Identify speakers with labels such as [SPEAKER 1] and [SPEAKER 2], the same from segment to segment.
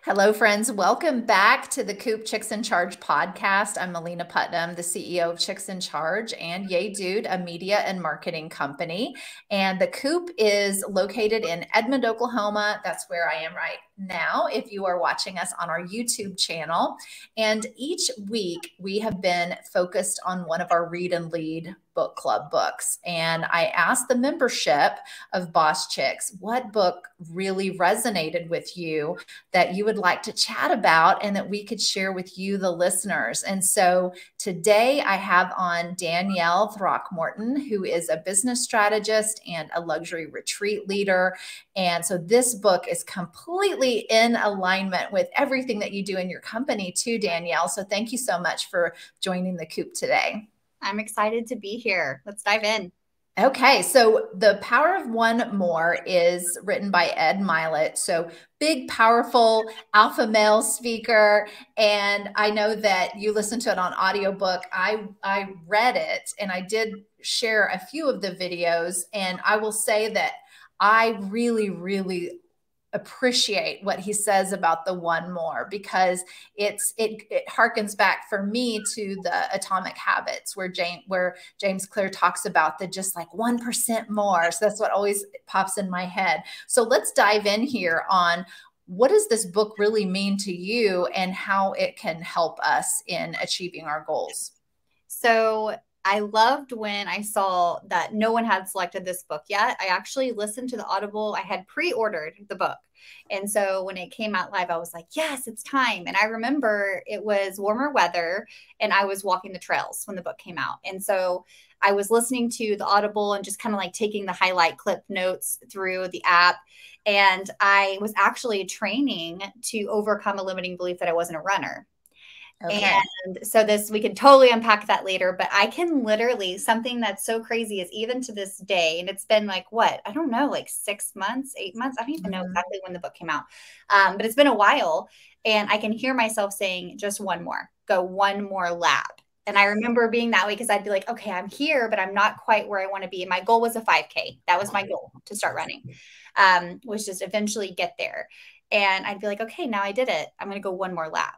[SPEAKER 1] Hello, friends. Welcome back to the Coop Chicks in Charge podcast. I'm Malena Putnam, the CEO of Chicks in Charge and Yay Dude, a media and marketing company. And the Coop is located in Edmond, Oklahoma. That's where I am right now, if you are watching us on our YouTube channel. And each week we have been focused on one of our Read and Lead book club books. And I asked the membership of Boss Chicks, what book really resonated with you that you would like to chat about and that we could share with you, the listeners. And so today I have on Danielle Throckmorton, who is a business strategist and a luxury retreat leader. And so this book is completely in alignment with everything that you do in your company too, Danielle. So thank you so much for joining the Coop today.
[SPEAKER 2] I'm excited to be here. Let's dive in.
[SPEAKER 1] Okay, so The Power of One More is written by Ed Mylett. So big, powerful alpha male speaker. And I know that you listened to it on audiobook. I read it and I did share a few of the videos. And I will say that I really appreciate what he says about the one more, because it harkens back for me to the Atomic Habits where James Clear talks about the just like 1% more. So that's what always pops in my head. So let's dive in here on what does this book really mean to you and how it can help us in achieving our goals.
[SPEAKER 2] So I loved when I saw that no one had selected this book yet. I actually listened to the Audible. I had pre-ordered the book. And so when it came out live, I was like, yes, it's time. And I remember it was warmer weather and I was walking the trails when the book came out. And so I was listening to the Audible and just kind of like taking the highlight clip notes through the app. And I was actually training to overcome a limiting belief that I wasn't a runner.
[SPEAKER 1] Okay.
[SPEAKER 2] And so we can totally unpack that later, but I can literally, something that's so crazy is even to this day, and it's been like, what, I don't know, like 6 months, 8 months. I don't even know exactly when the book came out. But it's been a while and I can hear myself saying just one more, go one more lap. And I remember being that way because I'd be like, okay, I'm here, but I'm not quite where I want to be. My goal was a 5K. That was my goal to start running, was just eventually get there. And I'd be like, okay, now I did it. I'm going to go one more lap.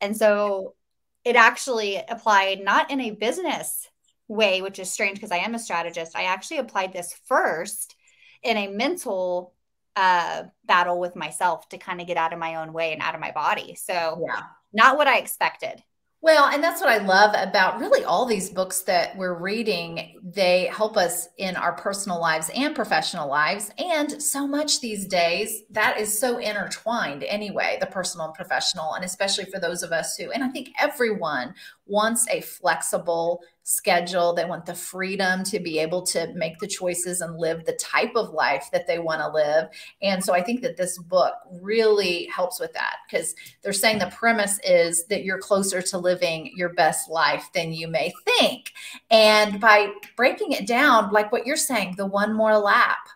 [SPEAKER 2] And so it actually applied not in a business way, which is strange because I am a strategist. I actually applied this first in a mental battle with myself to kind of get out of my own way and out of my body. So yeah, not what I expected.
[SPEAKER 1] Well, and that's what I love about really all these books that we're reading. They help us in our personal lives and professional lives. And so much these days, that is so intertwined anyway, the personal and professional, and especially for those of us who, and I think everyone wants a flexible schedule. They want the freedom to be able to make the choices and live the type of life that they want to live. And so I think that this book really helps with that, because they're saying the premise is that you're closer to living your best life than you may think. And by breaking it down, like what you're saying, the one more lap,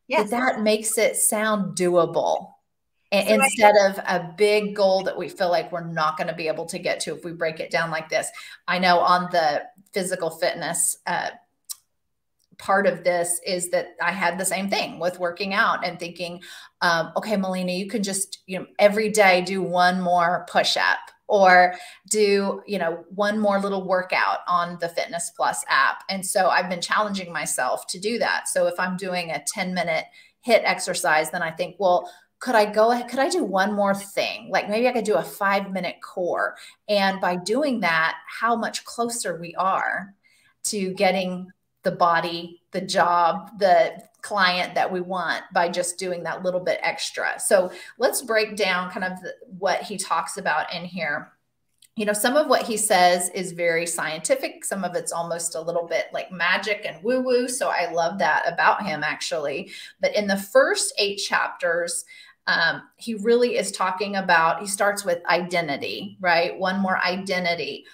[SPEAKER 1] yes, that makes it sound doable. Instead of a big goal that we feel like we're not going to be able to get to if we break it down like this. I know on the physical fitness part of this is that I had the same thing with working out and thinking, okay, Malena, you can just, every day do one more push-up or do, one more little workout on the Fitness Plus app. And so I've been challenging myself to do that. So if I'm doing a 10-minute HIIT exercise, then I think, well, could I do one more thing? Like maybe I could do a 5-minute core. And by doing that, how much closer we are to getting the body, the job, the client that we want by just doing that little bit extra. So let's break down kind of what he talks about in here. Some of what he says is very scientific. Some of it's almost a little bit like magic and woo-woo. So I love that about him, actually. But in the first 8 chapters, he really is talking about, he starts with identity, right? One more identity.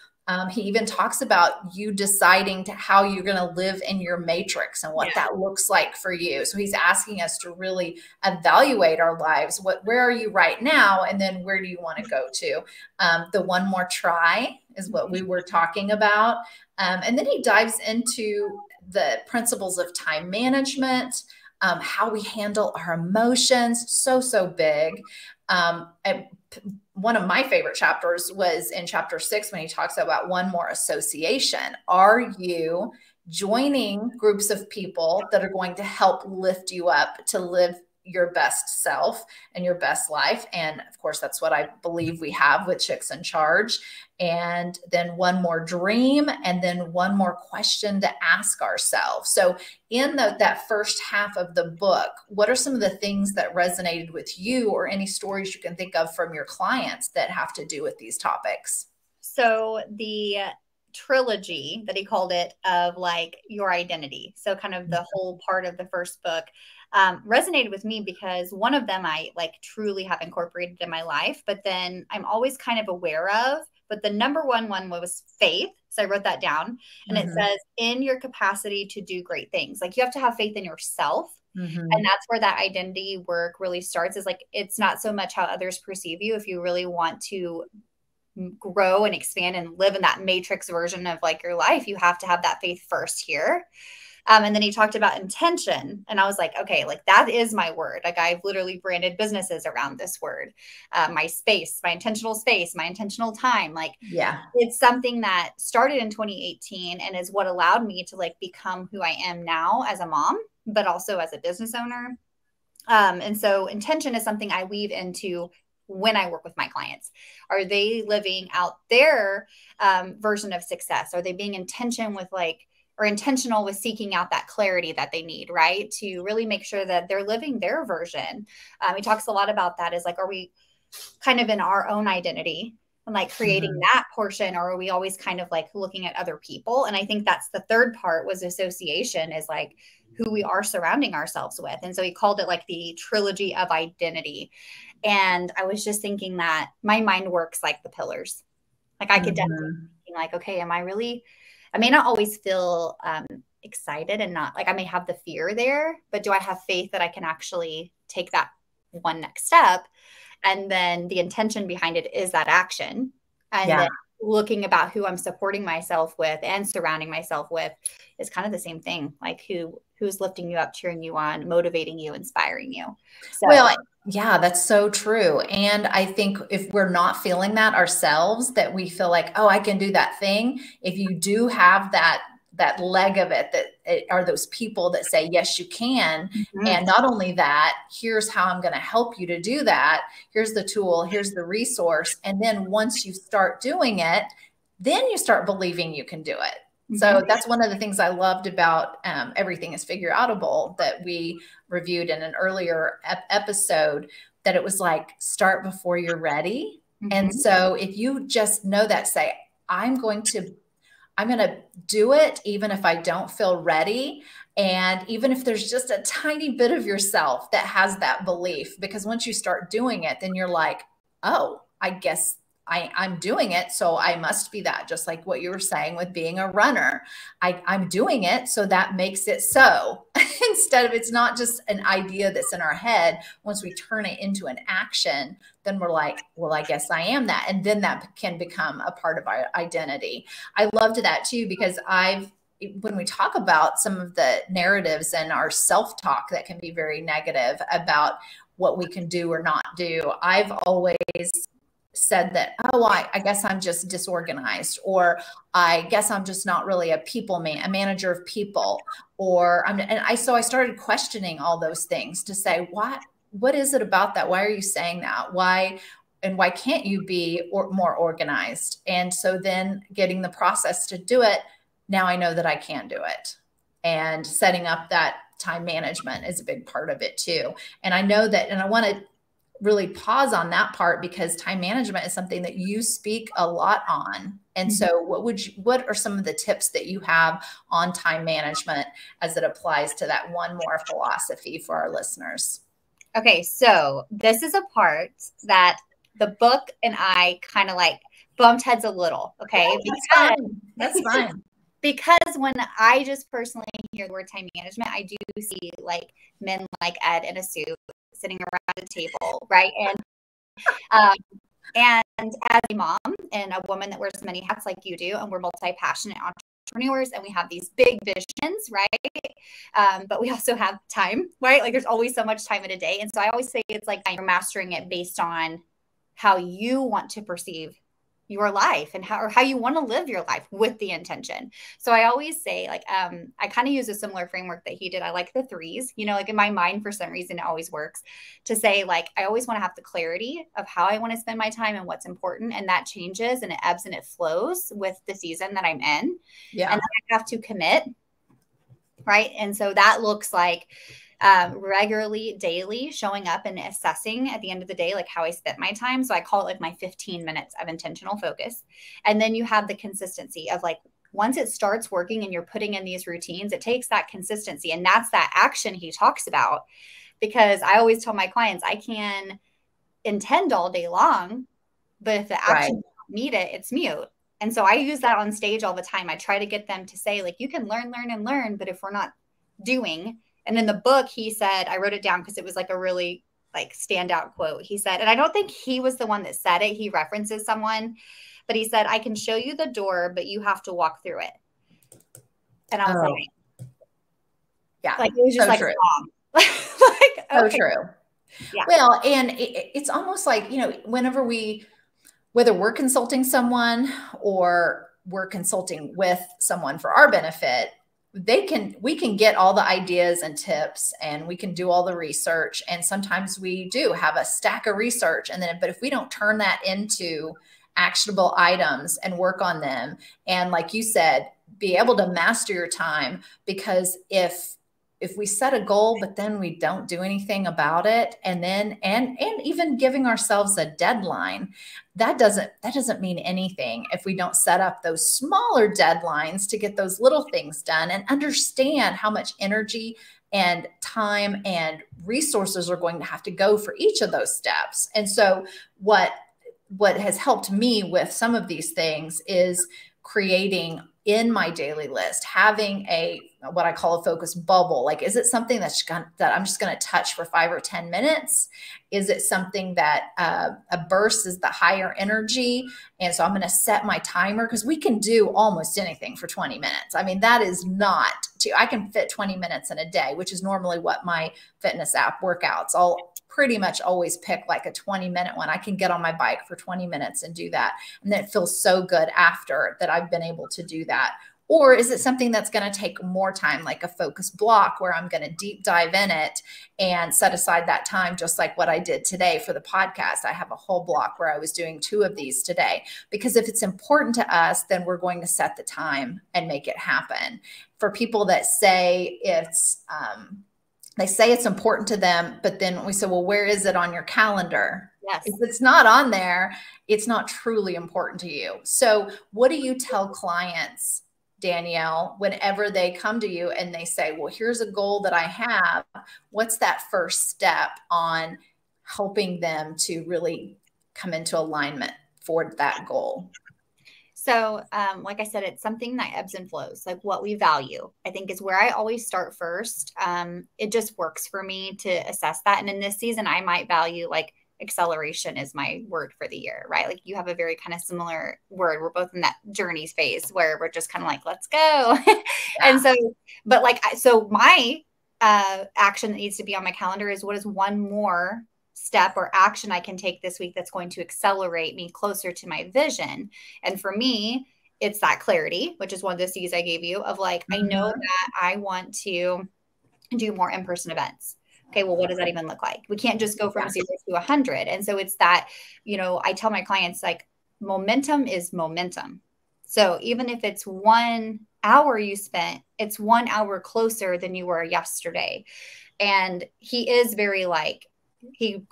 [SPEAKER 1] He even talks about you deciding how you're going to live in your matrix and what that looks like for you. So he's asking us to really evaluate our lives. Where are you right now? And then where do you want to go to? The one more try is what we were talking about. And then he dives into the principles of time management, how we handle our emotions, so big. one of my favorite chapters was in chapter 6 when he talks about one more association. Are you joining groups of people that are going to help lift you up to live your best self and your best life? And of course, that's what I believe we have with Chicks in Charge. And then one more dream, and then one more question to ask ourselves. So in that first half of the book, what are some of the things that resonated with you, or any stories you can think of from your clients that have to do with these topics?
[SPEAKER 2] So the trilogy that he called it, of like your identity, so kind of the whole part of the first book, resonated with me because one of them I like truly have incorporated in my life, but then I'm always kind of aware of. But the number one was faith. So I wrote that down, and it says, in your capacity to do great things. Like, you have to have faith in yourself. And that's where that identity work really starts, is like, it's not so much how others perceive you. If you really want to grow and expand and live in that matrix version of like your life, you have to have that faith first here. And then he talked about intention, and I was like, okay, like that is my word. Like, I've literally branded businesses around this word, my space, my intentional space, my intentional time. Like,
[SPEAKER 1] yeah,
[SPEAKER 2] it's something that started in 2018 and is what allowed me to like become who I am now as a mom, but also as a business owner. And so intention is something I weave into when I work with my clients. Are they living out their version of success? Are they being intentional with seeking out that clarity that they need, right? To really make sure that they're living their version. He talks a lot about that, is like, are we kind of in our own identity and like creating that portion, or are we always kind of like looking at other people? And I think that's the third part, was association, is like who we are surrounding ourselves with. And so he called it like the trilogy of identity. And I was just thinking that my mind works like the pillars. Like, I could definitely be like, okay, I may not always feel excited, and not like, I may have the fear there, but do I have faith that I can actually take that one next step? And then the intention behind it is that action. And then looking about who I'm supporting myself with and surrounding myself with is kind of the same thing. Like, who's lifting you up, cheering you on, motivating you, inspiring you. So,
[SPEAKER 1] well, yeah, that's so true. And I think if we're not feeling that ourselves, that we feel like, oh, I can do that thing. If you do have that leg of it, are those people that say, yes, you can. And not only that, here's how I'm going to help you to do that. Here's the tool, here's the resource. And then once you start doing it, then you start believing you can do it. So that's one of the things I loved about Everything is Figure Outable that we reviewed in an earlier episode, that it was like, start before you're ready. And so if you just know that, say, I'm going to do it, even if I don't feel ready. And even if there's just a tiny bit of yourself that has that belief, because once you start doing it, then you're like, oh, I guess I'm doing it, so I must be that. Just like what you were saying with being a runner, I'm doing it, so that makes it so. Instead of, it's not just an idea that's in our head. Once we turn it into an action, then we're like, well, I guess I am that. And then that can become a part of our identity. I loved that too, because when we talk about some of the narratives and our self-talk that can be very negative about what we can do or not do, I've always said that, oh, I guess I'm just disorganized, or I guess I'm just not really a a manager of people, so I started questioning all those things to say, what is it about that? Why are you saying that? Why can't you be more organized? And so then getting the process to do it, now I know that I can do it. And setting up that time management is a big part of it too. And I know that, and I want to really pause on that part, because time management is something that you speak a lot on. And so what are some of the tips that you have on time management as it applies to that one more philosophy for our listeners?
[SPEAKER 2] Okay. So this is a part that the book and I kind of like bumped heads a little. Okay.
[SPEAKER 1] That's fine.
[SPEAKER 2] Because when I just personally hear the word time management, I do see like men like Ed in a suit sitting around a table, right? And as a mom and a woman that wears many hats like you do, and we're multi-passionate entrepreneurs, and we have these big visions, right? But we also have time, right? Like, there's always so much time in a day. And so I always say it's like you're mastering it based on how you want to perceive your life and how you want to live your life with the intention. So I always say, like, I kind of use a similar framework that he did. I like the threes, you know, like in my mind, for some reason, it always works to say, like, I always want to have the clarity of how I want to spend my time and what's important. And that changes and it ebbs and it flows with the season that I'm in.
[SPEAKER 1] Yeah.
[SPEAKER 2] And then I have to commit. Right. And so that looks like regularly, daily showing up and assessing at the end of the day, like how I spent my time. So I call it like my 15 minutes of intentional focus. And then you have the consistency of, like, once it starts working and you're putting in these routines, it takes that consistency. And that's that action he talks about, because I always tell my clients, I can intend all day long, but if the action don't meet it, it's mute. And so I use that on stage all the time. I try to get them to say, like, you can learn, but if we're not doing. And in the book, he said, I wrote it down because it was like a really like standout quote. He said, and I don't think he was the one that said it. He references someone, but he said, I can show you the door, but you have to walk through it. And I was like,
[SPEAKER 1] yeah,
[SPEAKER 2] like, it was just
[SPEAKER 1] so
[SPEAKER 2] like,
[SPEAKER 1] true.
[SPEAKER 2] like, okay.
[SPEAKER 1] So true.
[SPEAKER 2] Yeah.
[SPEAKER 1] Well, and it's almost like, you know, whether we're consulting someone or we're consulting with someone for our benefit, we can get all the ideas and tips and we can do all the research. And sometimes we do have a stack of research, but if we don't turn that into actionable items and work on them, and like you said, be able to master your time, because if we set a goal, but then we don't do anything about it, and even giving ourselves a deadline, that doesn't mean anything if we don't set up those smaller deadlines to get those little things done and understand how much energy and time and resources are going to have to go for each of those steps. And so what has helped me with some of these things is creating in my daily list, having what I call a focus bubble. Like, is it something that I'm just going to touch for 5 or 10 minutes? Is it something that a burst is the higher energy? And so I'm going to set my timer, because we can do almost anything for 20 minutes. I mean, that is I can fit 20 minutes in a day, which is normally what my fitness app workouts. I'll pretty much always pick like a 20-minute one. I can get on my bike for 20 minutes and do that. And then it feels so good after that I've been able to do that. Or is it something that's going to take more time, like a focus block, where I'm going to deep dive in it and set aside that time, just like what I did today for the podcast. I have a whole block where I was doing 2 of these today, because if it's important to us, then we're going to set the time and make it happen. For people that say they say it's important to them, but then we say, well, where is it on your calendar?
[SPEAKER 2] Yes.
[SPEAKER 1] If it's not on there, it's not truly important to you. So what do you tell clients, Danielle, whenever they come to you and they say, well, here's a goal that I have? What's that first step on helping them to really come into alignment for that goal?
[SPEAKER 2] So, like I said, it's something that ebbs and flows. Like, what we value, I think, is where I always start first. It just works for me to assess that. And in this season, I might value, like, acceleration is my word for the year, right? Like, you have a very kind of similar word. We're both in that journey phase where we're just kind of like, let's go. And so, but like, so my action that needs to be on my calendar is, what is one more step or action I can take this week that's going to accelerate me closer to my vision? And for me, it's that clarity, which is one of the C's I gave you, of like, I know that I want to do more in-person events. Okay, well, what does that even look like? We can't just go from 0 to 100. And so it's that, you know, I tell my clients, like, momentum is momentum. So even if it's 1 hour you spent, it's 1 hour closer than you were yesterday. And he is very like, he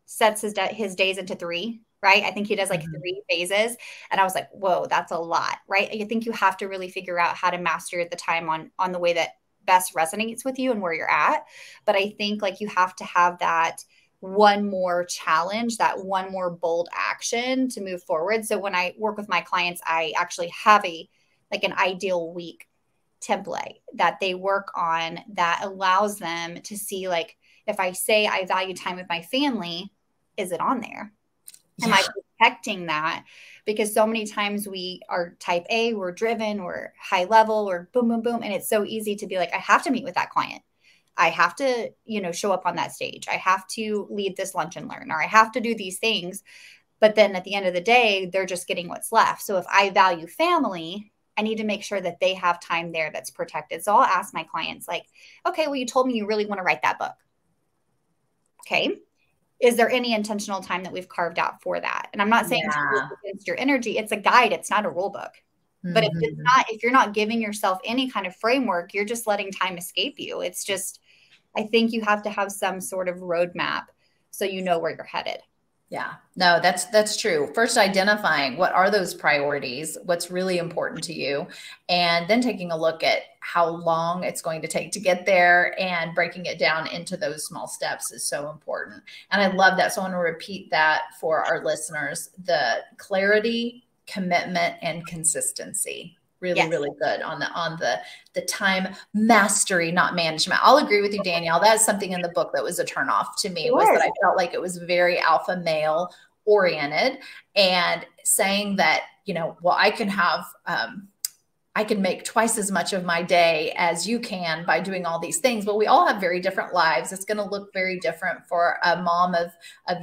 [SPEAKER 2] sets his days into 3, right? I think he does like 3 phases. And I was like, whoa, that's a lot, right? I think you have to really figure out how to master the time on the way that best resonates with you and where you're at. But I think, like, you have to have that one more challenge, that one more bold action to move forward. So when I work with my clients, I actually have an ideal week template that they work on that allows them to see, like, if I say I value time with my family, is it on there? Am I protecting that? Because so many times we are type A, we're driven, we're high level, or boom, boom, boom. And it's so easy to be like, I have to meet with that client. I have to, show up on that stage. I have to lead this lunch and learn, or I have to do these things. But then at the end of the day, they're just getting what's left. So if I value family, I need to make sure that they have time there that's protected. So I'll ask my clients like, okay, well, you told me you really want to write that book. Okay. Is there any intentional time that we've carved out for that? And I'm not saying against your energy. It's a guide. It's not a rule book. But if you're not giving yourself any kind of framework, you're just letting time escape you. It's just, I think you have to have some sort of roadmap so you know where you're headed.
[SPEAKER 1] Yeah, no, that's true. First, identifying what are those priorities, what's really important to you, and then taking a look at how long it's going to take to get there and breaking it down into those small steps is so important. And I love that. So I want to repeat that for our listeners: the clarity, commitment, and consistency. Really, really good on the time mastery, not management. I'll agree with you, Danielle. That's something in the book that was a turnoff to me, was that I felt like it was very alpha male oriented, and saying that, well, I can have, I can make twice as much of my day as you can by doing all these things. But we all have very different lives. It's going to look very different for a mom of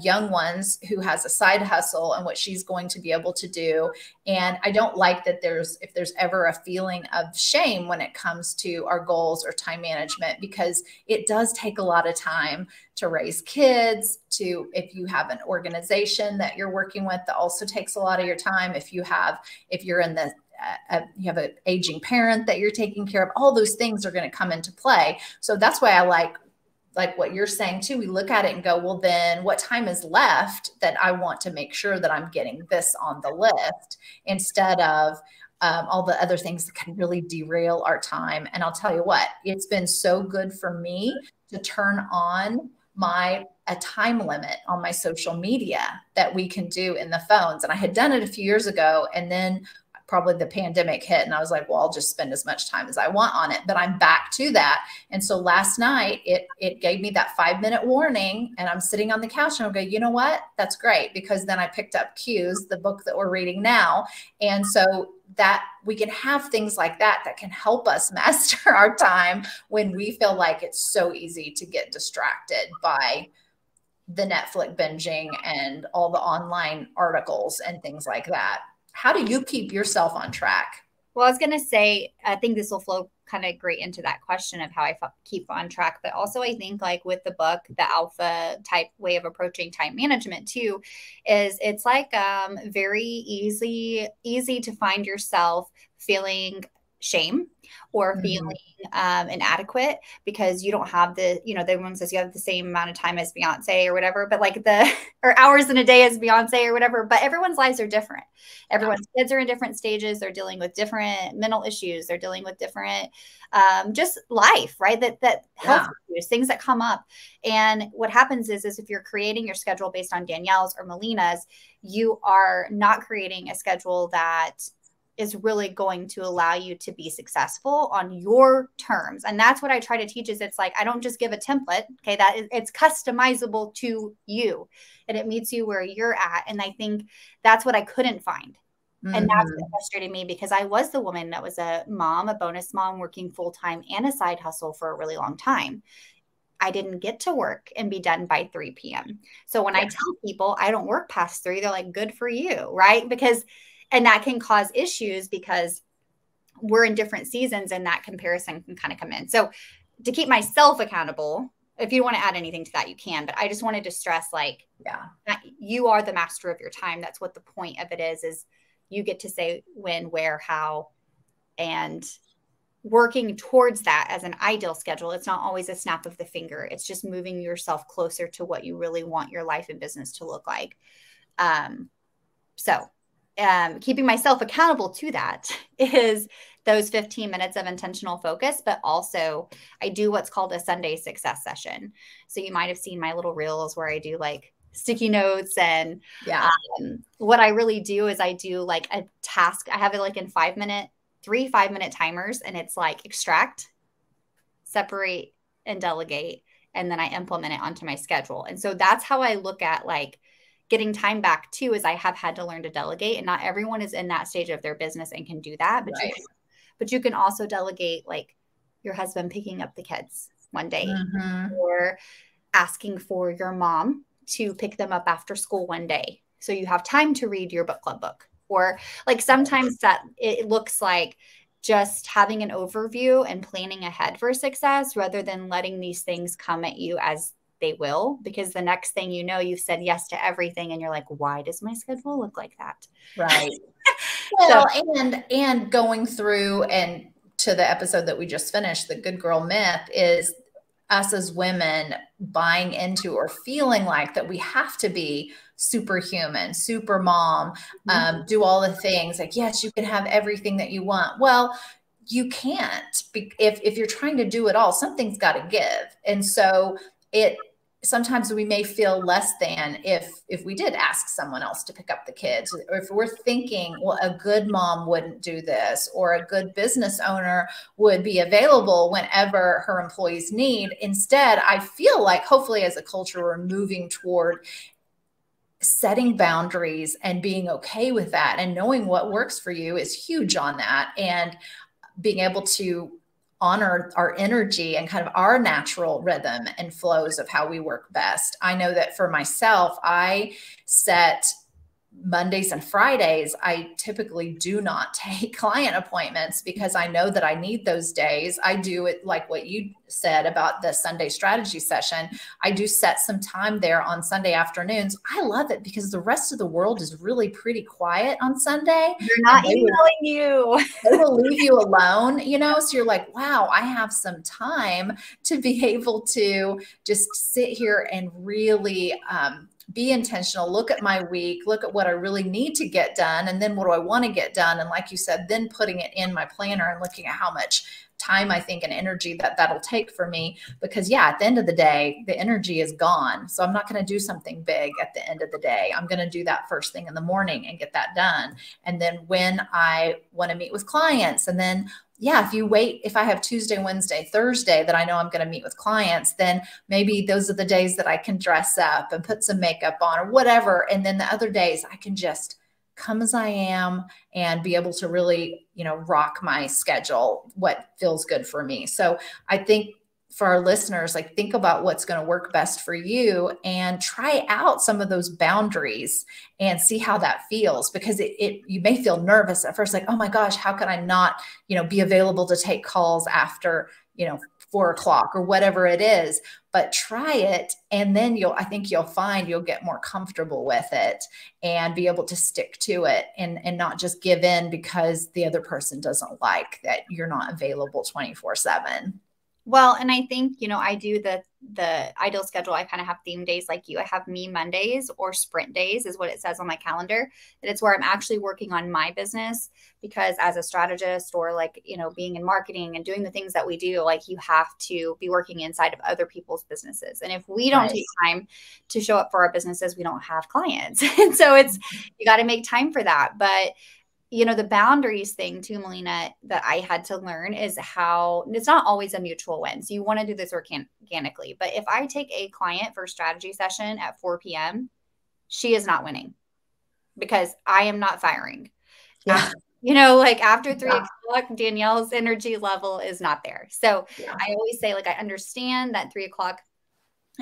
[SPEAKER 1] young ones who has a side hustle and what she's going to be able to do. And I don't like that if there's ever a feeling of shame when it comes to our goals or time management, because it does take a lot of time to raise kids, if you have an organization that you're working with, that also takes a lot of your time. If you're in the you have an aging parent that you're taking care of, all those things are going to come into play. So that's why I like what you're saying too. We look at it and go, well, then what time is left that I want to make sure that I'm getting this on the list, instead of all the other things that can really derail our time. And I'll tell you what, it's been so good for me to turn on a time limit on my social media that we can do in the phones. And I had done it a few years ago, and then probably the pandemic hit, and I was like, well, I'll just spend as much time as I want on it. But I'm back to that. And so last night it gave me that 5-minute warning, and I'm sitting on the couch and I'll go, you know what? That's great, because then I picked up Cues, the book that we're reading now. And so that we can have things like that can help us master our time when we feel like it's so easy to get distracted by the Netflix binging and all the online articles and things like that. How do you keep yourself on track?
[SPEAKER 2] Well, I was going to say, I think this will flow kind of great into that question of how I keep on track. But also, I think like with the book, the alpha type way of approaching time management too, is it's like very easy to find yourself feeling shame or feeling inadequate because you don't have everyone says you have the same amount of time as Beyonce or whatever, but or hours in a day as Beyonce or whatever, but everyone's lives are different. Everyone's kids are in different stages. They're dealing with different mental issues. They're dealing with different, just life, right? That health issues, things that come up. And what happens is if you're creating your schedule based on Danielle's or Malena's, you are not creating a schedule that is really going to allow you to be successful on your terms. And that's what I try to teach is it's like, I don't just give a template. Okay. It's customizable to you and it meets you where you're at. And I think that's what I couldn't find. And that's what frustrated me because I was the woman that was a mom, a bonus mom working full-time and a side hustle for a really long time. I didn't get to work and be done by 3 p.m. So when I tell people I don't work past 3, they're like, good for you. Right. And that can cause issues because we're in different seasons and that comparison can kind of come in. So to keep myself accountable, if you want to add anything to that, you can, but I just wanted to stress that you are the master of your time. That's what the point of it is you get to say when, where, how, and working towards that as an ideal schedule. It's not always a snap of the finger. It's just moving yourself closer to what you really want your life and business to look like. Keeping myself accountable to that is those 15 minutes of intentional focus, but also I do what's called a Sunday success session. So you might have seen my little reels where I do like sticky notes and what I really do is I do like a task. I have it like in 3 5-minute timers, and it's like extract, separate, and delegate. And then I implement it onto my schedule. And so that's how I look at like getting time back too, is I have had to learn to delegate, and not everyone is in that stage of their business and can do that. But you can also delegate like your husband picking up the kids, one day,
[SPEAKER 1] Mm-hmm.
[SPEAKER 2] or asking for your mom to pick them up after school one day so you have time to read your book club book. Or like sometimes that it looks like just having an overview and planning ahead for success rather than letting these things come at you as they will, because the next thing you know, you've said yes to everything and you're like, why does my schedule look like that?
[SPEAKER 1] Right. Well, and going through and to the episode that we just finished, the good girl myth, is us as women buying into or feeling like that we have to be superhuman, super mom, do all the things like, yes, you can have everything that you want. Well, you can't. If you're trying to do it all, something's got to give. And so sometimes we may feel less than if we did ask someone else to pick up the kids, or if we're thinking, well, a good mom wouldn't do this, or a good business owner would be available whenever her employees need. Instead, I feel like hopefully as a culture, we're moving toward setting boundaries and being okay with that, and knowing what works for you is huge on that, and being able to honor our energy and kind of our natural rhythm and flows of how we work best. I know that for myself, I set Mondays and Fridays, I typically do not take client appointments because I know that I need those days. I do it like what you said about the Sunday strategy session. I do set some time there on Sunday afternoons. I love it because the rest of the world is really pretty quiet on Sunday.
[SPEAKER 2] They're not emailing you.
[SPEAKER 1] They will leave you alone, you know? So you're like, wow, I have some time to be able to just sit here and really, be intentional, look at my week, look at what I really need to get done. And then what do I want to get done? And like you said, then putting it in my planner and looking at how much time I think and energy that'll take for me. Because yeah, at the end of the day, the energy is gone. So I'm not going to do something big at the end of the day. I'm going to do that first thing in the morning and get that done. And then when I want to meet with clients, and then yeah, if I have Tuesday, Wednesday, Thursday that I know I'm going to meet with clients, then maybe those are the days that I can dress up and put some makeup on or whatever. And then the other days I can just come as I am and be able to really, rock my schedule, what feels good for me. So I think for our listeners, like, think about what's going to work best for you and try out some of those boundaries and see how that feels, because you may feel nervous at first, like, oh my gosh, how can I not, be available to take calls after, 4 o'clock or whatever it is, but try it. And then I think you'll find you'll get more comfortable with it and be able to stick to it and not just give in because the other person doesn't like that you're not available 24/7.
[SPEAKER 2] Well, and I think, I do the ideal schedule. I kind of have theme days like you. I have me Mondays, or sprint days is what it says on my calendar. And it's where I'm actually working on my business, because as a strategist, or like, being in marketing and doing the things that we do, like, you have to be working inside of other people's businesses. And if we don't take time to show up for our businesses, we don't have clients. And so you got to make time for that. But the boundaries thing too, Malena, that I had to learn is how it's not always a mutual win. So you want to do this organically. But if I take a client for a strategy session at 4 p.m., she is not winning because I am not firing.
[SPEAKER 1] Yeah.
[SPEAKER 2] After 3 o'clock, Danielle's energy level is not there. So I always say, like, I understand that 3 o'clock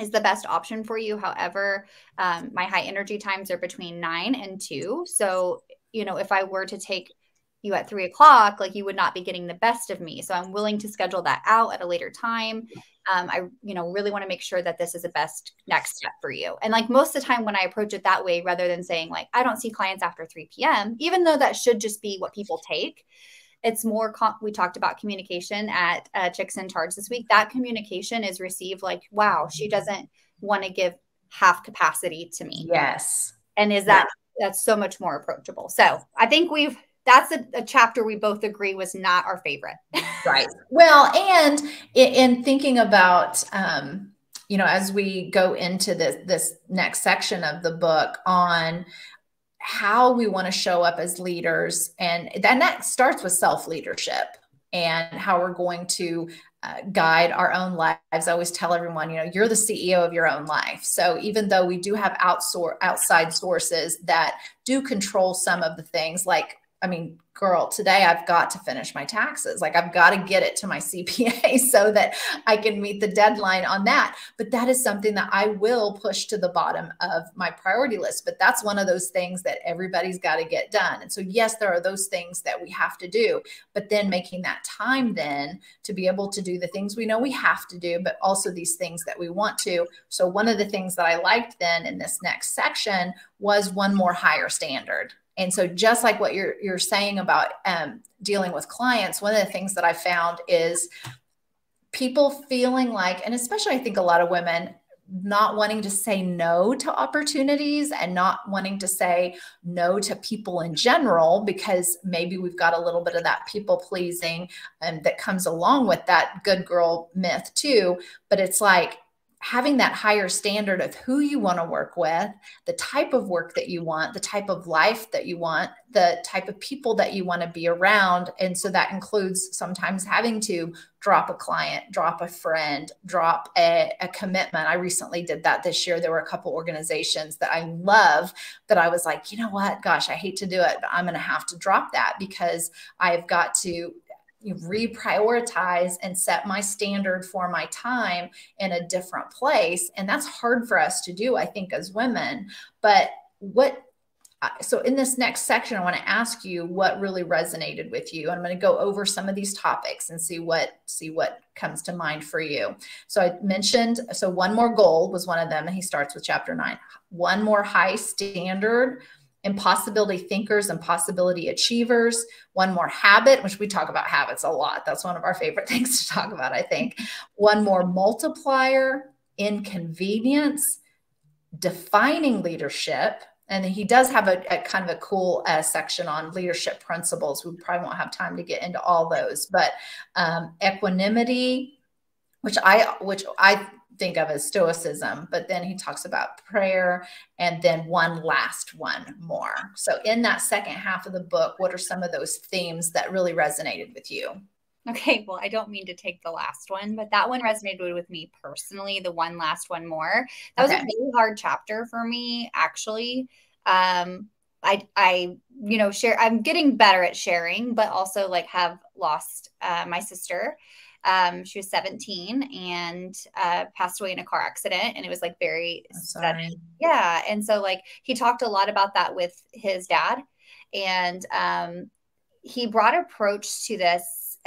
[SPEAKER 2] is the best option for you. However, my high energy times are between 9 and 2. So if I were to take you at 3 o'clock, like, you would not be getting the best of me. So I'm willing to schedule that out at a later time. I really want to make sure that this is the best next step for you. And like, most of the time when I approach it that way, rather than saying like, I don't see clients after 3 p.m., even though that should just be what people take, it's more, we talked about communication at Chicks in Charge this week. That communication is received like, wow, she doesn't want to give half capacity to me.
[SPEAKER 1] Yes.
[SPEAKER 2] And that's so much more approachable. So I think that's a chapter we both agree was not our favorite.
[SPEAKER 1] Right. Well, and in thinking about, as we go into this next section of the book on how we want to show up as leaders, and that starts with self-leadership and how we're going to guide our own lives. I always tell everyone, you're the CEO of your own life. So even though we do have outside sources that do control some of the things, like I mean, girl, today I've got to finish my taxes. Like I've got to get it to my CPA so that I can meet the deadline on that. But that is something that I will push to the bottom of my priority list. But that's one of those things that everybody's got to get done. And so, yes, there are those things that we have to do, but then making that time then to be able to do the things we know we have to do, but also these things that we want to. So one of the things that I liked then in this next section was one more higher standard. And so just like what you're saying about dealing with clients, one of the things that I found is people feeling like, and especially I think a lot of women, not wanting to say no to opportunities and not wanting to say no to people in general, because maybe we've got a little bit of that people pleasing that comes along with that good girl myth too. But it's like, having that higher standard of who you want to work with, the type of work that you want, the type of life that you want, the type of people that you want to be around. And so that includes sometimes having to drop a client, drop a friend, drop a commitment. I recently did that this year. There were a couple organizations that I love that I was like, you know what, gosh, I hate to do it, but I'm going to have to drop that because I've got to reprioritize and set my standard for my time in a different place. And that's hard for us to do, I think, as women. But so in this next section, I want to ask you what really resonated with you. I'm going to go over some of these topics and see what comes to mind for you. So I mentioned, so one more goal was one of them. And he starts with chapter 9, one more high standard, impossibility thinkers and possibility achievers, one more habit, which we talk about habits a lot. That's one of our favorite things to talk about, I think. One more multiplier, inconvenience, defining leadership. And he does have a kind of a cool section on leadership principles. We probably won't have time to get into all those, but equanimity, which I think of as stoicism, but then he talks about prayer and then one last one more. So in that second half of the book, what are some of those themes that really resonated with you?
[SPEAKER 2] Okay, well, I don't mean to take the last one, but that one resonated with me personally, the one last one more. That was a really hard chapter for me, actually. I share, I'm getting better at sharing, but also like have lost my sister. She was 17 and passed away in a car accident. And it was like very sudden. Yeah. And so like he talked a lot about that with his dad. And he brought approach to this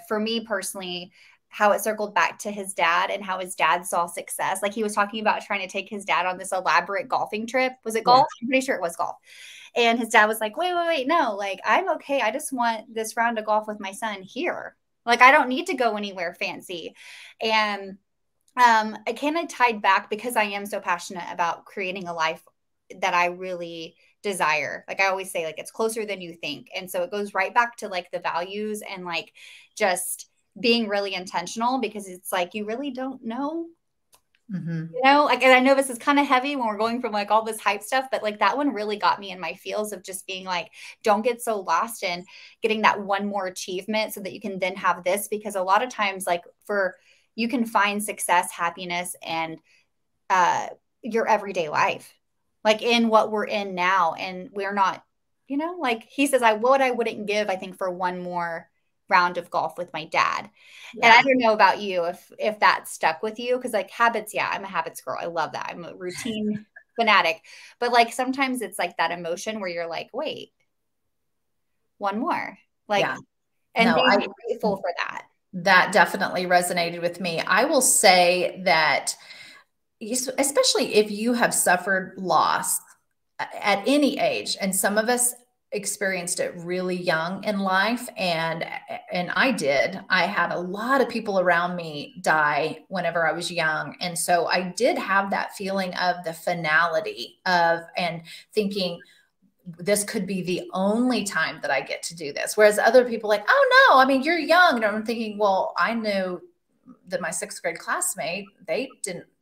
[SPEAKER 2] for me personally, how it circled back to his dad and how his dad saw success. Like he was talking about trying to take his dad on this elaborate golfing trip. Was it golf? Yeah. I'm pretty sure it was golf. And his dad was like, wait, no, like, I'm okay. I just want this round of golf with my son here. Like, I don't need to go anywhere fancy. And I kind of tied back because I am so passionate about creating a life that I really desire. Like I always say, like, it's closer than you think. And so it goes right back to like the values and like just being really intentional, because it's like, you really don't know, you know, like, and I know this is kind of heavy when we're going from like all this hype stuff, but like that one really got me in my feels of just being like, don't get so lost in getting that one more achievement so that you can then have this, because a lot of times like you can find success, happiness, and your everyday life, like in what we're in now. And we're not, you know, like he says, I wouldn't give, I think, for one more round of golf with my dad. Yeah. And I don't know about you if that stuck with you, because like habits, yeah, I'm a habits girl. I love that. I'm a routine fanatic. But like sometimes it's like that emotion where you're like, wait, one more. Like, yeah. And no, I'm grateful for that.
[SPEAKER 1] That definitely resonated with me. I will say that, especially if you have suffered loss at any age, and some of us experienced it really young in life. And I had a lot of people around me die whenever I was young. And so I did have that feeling of the finality of, and thinking this could be the only time that I get to do this. Whereas other people like, oh no, I mean, you're young. And I'm thinking, well, I knew that my 6th grade classmate, they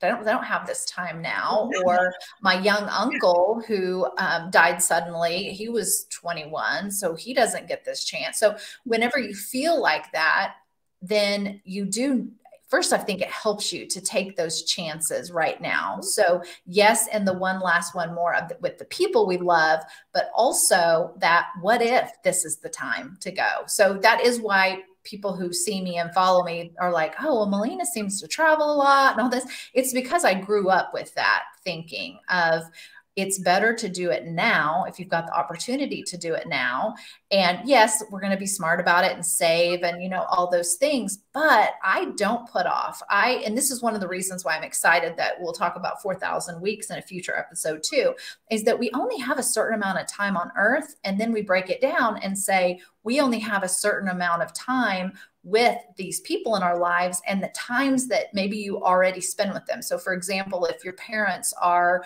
[SPEAKER 1] don't have this time now. Or my young uncle who died suddenly, he was 21, so he doesn't get this chance. So whenever you feel like that, then you do first, I think it helps you to take those chances right now. So yes, and the one last one more with the people we love, but also that what if this is the time to go? So that is why people who see me and follow me are like, oh, well, Malena seems to travel a lot and all this. It's because I grew up with that thinking of, it's better to do it now if you've got the opportunity to do it now. And yes, we're going to be smart about it and save and, all those things, but I don't put off. And this is one of the reasons why I'm excited that we'll talk about 4,000 weeks in a future episode too, is that we only have a certain amount of time on earth. And then we break it down and say, we only have a certain amount of time with these people in our lives and the times that maybe you already spend with them. So for example, if your parents are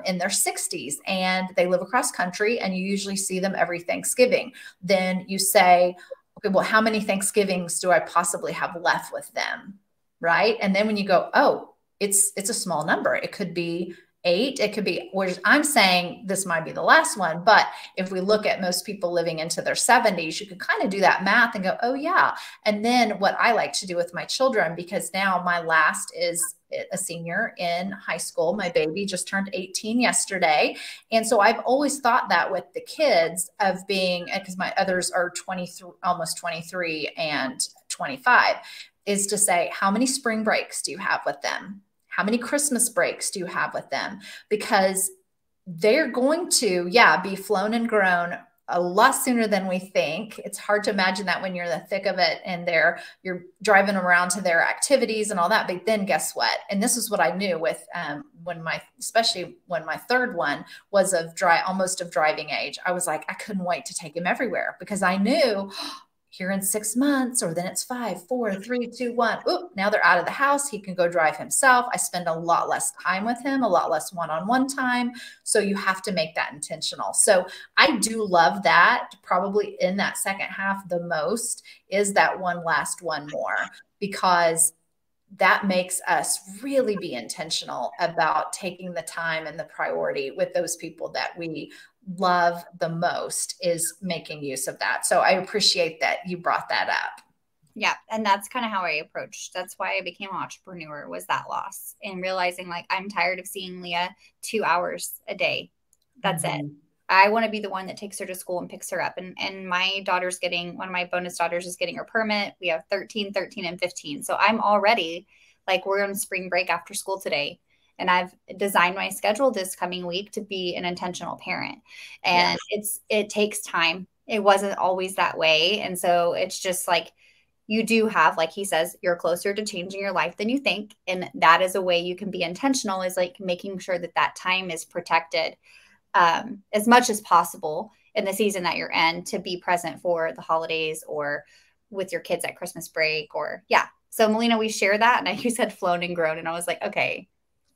[SPEAKER 1] in their 60s and they live across country and you usually see them every Thanksgiving, then you say, okay, well, how many Thanksgivings do I possibly have left with them? Right. And then when you go, oh, it's a small number. It could be 8. It could be, whereas I'm saying this might be the last one, but if we look at most people living into their 70s, you could kind of do that math and go, oh yeah. And then what I like to do with my children, because now my last is a senior in high school. My baby just turned 18 yesterday. And so I've always thought that with the kids of being, because my others are 23, almost 23 and 25, is to say, how many spring breaks do you have with them? How many Christmas breaks do you have with them? Because they're going to, be flown and grown a lot sooner than we think. It's hard to imagine that when you're in the thick of it and you're driving around to their activities and all that. But then guess what? And this is what I knew with especially when my third one was almost of driving age. I was like, I couldn't wait to take him everywhere because I knew here in 6 months, or then it's 5, 4, 3, 2, 1. Oop, now they're out of the house. He can go drive himself. I spend a lot less time with him, a lot less one-on-one time. So you have to make that intentional. So I do love that. Probably in that second half, the most is that one last one more, because that makes us really be intentional about taking the time and the priority with those people that we love the most, is making use of that. So I appreciate that you brought that up.
[SPEAKER 2] Yeah. And that's kind of how I approached. That's why I became an entrepreneur, was that loss and realizing like, I'm tired of seeing Leah 2 hours a day. That's it. I want to be the one that takes her to school and picks her up. And my daughter's one of my bonus daughters is getting her permit. We have 13, and 15. So I'm already like, we're on spring break after school today. And I've designed my schedule this coming week to be an intentional parent. And it takes time. It wasn't always that way. And so it's just like, you do have, like he says, you're closer to changing your life than you think. And that is a way you can be intentional, is like making sure that time is protected as much as possible in the season that you're in, to be present for the holidays or with your kids at Christmas break So Malena, we share that. And you said flown and grown. And I was like, okay,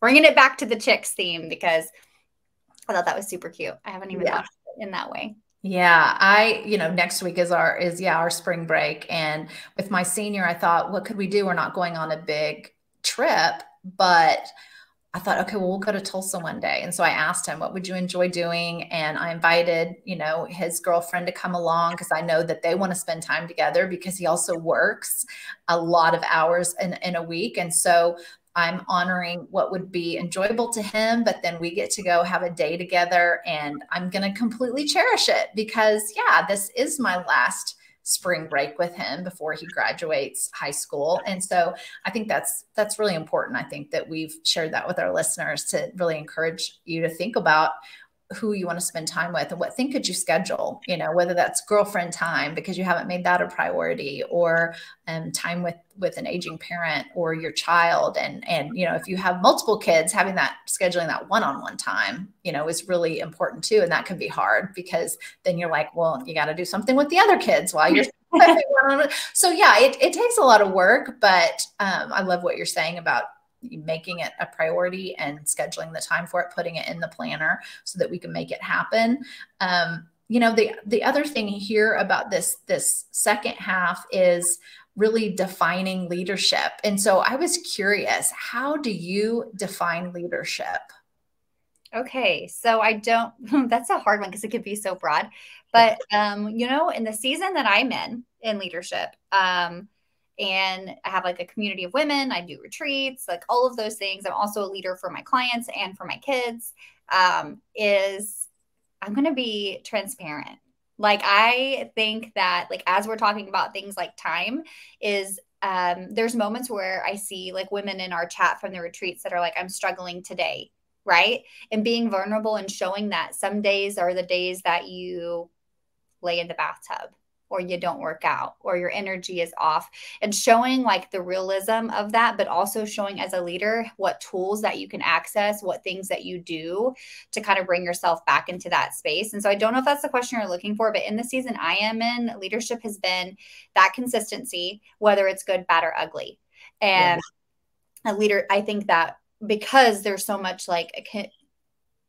[SPEAKER 2] bringing it back to the chicks theme, because I thought that was super cute. I haven't even watched it in that way.
[SPEAKER 1] Yeah. Next week is our spring break. And with my senior, I thought, what could we do? We're not going on a big trip, but I thought, okay, well, we'll go to Tulsa one day. And so I asked him, what would you enjoy doing? And I invited, his girlfriend to come along, because I know that they want to spend time together, because he also works a lot of hours in a week. And so I'm honoring what would be enjoyable to him, but then we get to go have a day together, and I'm going to completely cherish it, because this is my last spring break with him before he graduates high school. And so I think that's really important. I think that we've shared that with our listeners to really encourage you to think about who you want to spend time with, and what thing could you schedule, whether that's girlfriend time because you haven't made that a priority, or time with an aging parent or your child. And if you have multiple kids, scheduling that one-on-one time, is really important too. And that can be hard, because then you're like, well, you got to do something with the other kids while you're so it takes a lot of work, but I love what you're saying about making it a priority and scheduling the time for it, putting it in the planner so that we can make it happen. The other thing here about this second half is really defining leadership. And so I was curious, how do you define leadership?
[SPEAKER 2] Okay. So that's a hard one, because it could be so broad, but, in the season that I'm in leadership, and I have like a community of women. I do retreats, like all of those things. I'm also a leader for my clients and for my kids. Is I'm going to be transparent. Like, I think that, like, as we're talking about things like time, is there's moments where I see like women in our chat from the retreats that are like, I'm struggling today, right? And being vulnerable and showing that some days are the days that you lay in the bathtub, or you don't work out, or your energy is off, and showing like the realism of that, but also showing as a leader what tools that you can access, what things that you do to kind of bring yourself back into that space. And so I don't know if that's the question you're looking for, but in the season I am in, leadership has been that consistency, whether it's good, bad, or ugly. And a leader, I think that because there's so much like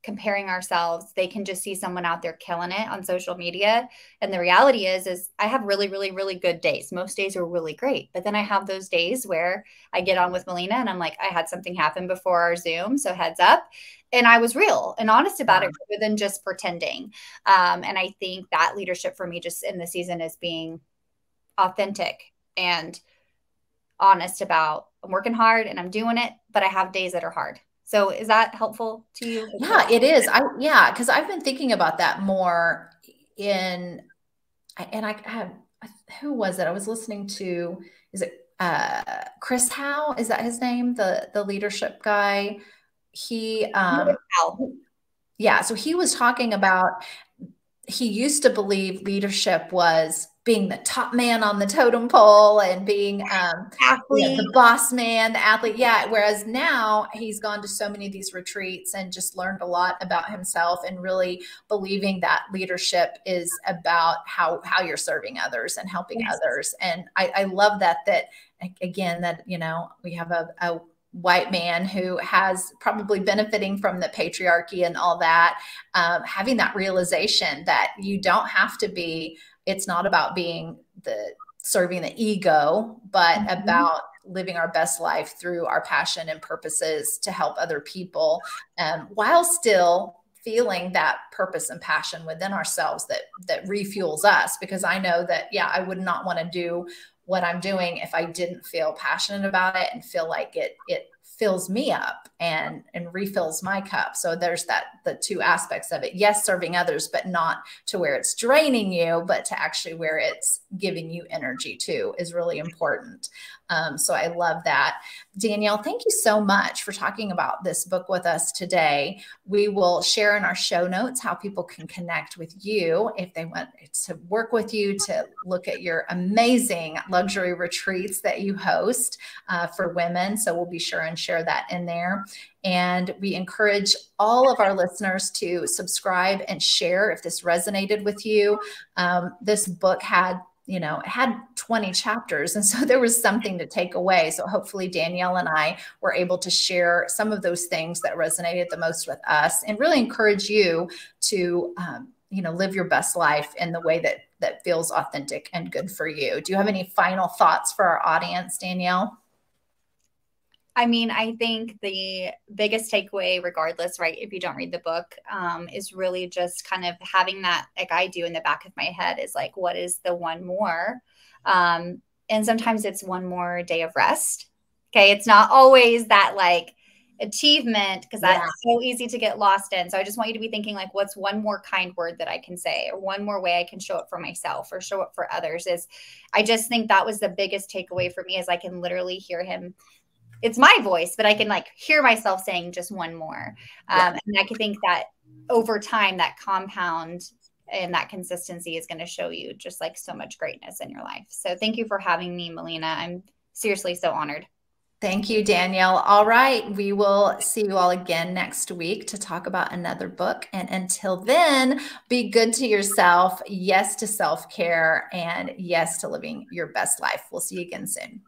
[SPEAKER 2] comparing ourselves, they can just see someone out there killing it on social media. And the reality is I have really, really, really good days. Most days are really great. But then I have those days where I get on with Malena and I'm like, I had something happen before our Zoom, so heads up. And I was real and honest about it rather than just pretending. And I think that leadership for me just in the season is being authentic and honest about, I'm working hard and I'm doing it, but I have days that are hard. So is that helpful to you?
[SPEAKER 1] Yeah, it is. Because I've been thinking about that more and I have, who was it? I was listening to, is it Chris Howe? Is that his name? The leadership guy. He, yeah. So he was talking about, he used to believe leadership was being the top man on the totem pole and being the boss man, the athlete. Yeah. Whereas now he's gone to so many of these retreats and just learned a lot about himself and really believing that leadership is about how you're serving others and helping others. And I love that again, that, you know, we have a white man who has probably benefiting from the patriarchy and all that, having that realization that you don't have to be, it's not about being serving the ego, but about living our best life through our passion and purposes to help other people, while still feeling that purpose and passion within ourselves that refuels us. Because I know that, yeah, I would not want to do what I'm doing if I didn't feel passionate about it and feel like it fills me up and refills my cup. So there's the two aspects of it. Yes, serving others, but not to where it's draining you, but to actually where it's giving you energy too is really important. So I love that. Danielle, thank you so much for talking about this book with us today. We will share in our show notes how people can connect with you if they want to work with you, to look at your amazing luxury retreats that you host for women. So we'll be sure and share that in there. And we encourage all of our listeners to subscribe and share if this resonated with you. This book had, it had 20 chapters. And so there was something to take away. So hopefully Danielle and I were able to share some of those things that resonated the most with us and really encourage you to, live your best life in the way that feels authentic and good for you. Do you have any final thoughts for our audience, Danielle?
[SPEAKER 2] I mean, I think the biggest takeaway, regardless, right, if you don't read the book, is really just kind of having that, like I do in the back of my head, is like, what is the one more? And sometimes it's one more day of rest. Okay. It's not always that like achievement, because that's so easy to get lost in. So I just want you to be thinking like, what's one more kind word that I can say, or one more way I can show up for myself or show up for others. I just think that was the biggest takeaway for me, is I can literally hear him. It's my voice, but I can like hear myself saying just one more. And I can think that over time, that compound and that consistency is going to show you just like so much greatness in your life. So thank you for having me, Malena. I'm seriously so honored.
[SPEAKER 1] Thank you, Danielle. All right. We will see you all again next week to talk about another book. And until then, be good to yourself. Yes to self-care, and yes to living your best life. We'll see you again soon.